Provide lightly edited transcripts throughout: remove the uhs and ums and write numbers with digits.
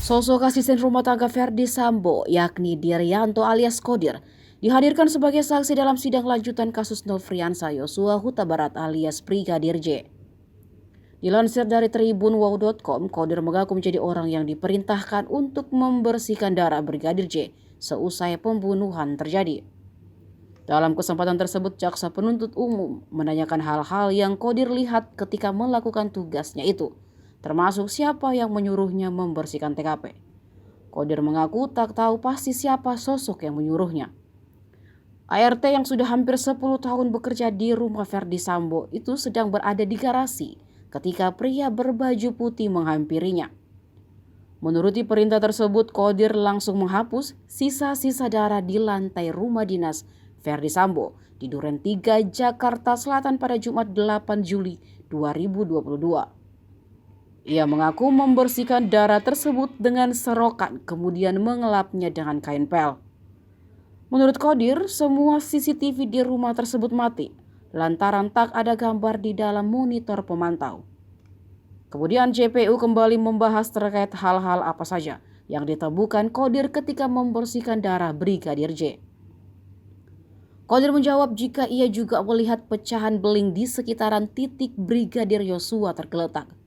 Sosok asisten rumah tangga Verdi Sambo, yakni Diryanto alias Kodir, dihadirkan sebagai saksi dalam sidang lanjutan kasus Nofriansah Yosua Huta Barat alias Brigadir J. Dilansir dari tribunwow.com, Kodir mengaku menjadi orang yang diperintahkan untuk membersihkan darah Brigadir J seusai pembunuhan terjadi. Dalam kesempatan tersebut, jaksa penuntut umum menanyakan hal-hal yang Kodir lihat ketika melakukan tugasnya itu, termasuk siapa yang menyuruhnya membersihkan TKP. Kodir mengaku tak tahu pasti siapa sosok yang menyuruhnya. ART yang sudah hampir 10 tahun bekerja di rumah Verdi Sambo itu sedang berada di garasi ketika pria berbaju putih menghampirinya. Menuruti perintah tersebut, Kodir langsung menghapus sisa-sisa darah di lantai rumah dinas Verdi Sambo di Duren 3, Jakarta Selatan pada Jumat 8 Juli 2022. Ia mengaku membersihkan darah tersebut dengan serokan, kemudian mengelapnya dengan kain pel. Menurut Kodir, semua CCTV di rumah tersebut mati, lantaran tak ada gambar di dalam monitor pemantau. Kemudian JPU kembali membahas terkait hal-hal apa saja yang ditemukan Kodir ketika membersihkan darah Brigadir J. Kodir menjawab jika ia juga melihat pecahan beling di sekitaran titik Brigadir Yosua tergeletak.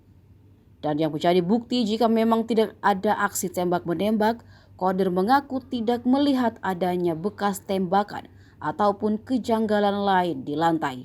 Dan yang menjadi bukti jika memang tidak ada aksi tembak-menembak, Kodir mengaku tidak melihat adanya bekas tembakan ataupun kejanggalan lain di lantai.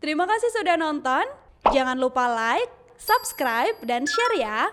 Terima kasih sudah nonton. Jangan lupa like, subscribe, dan share ya.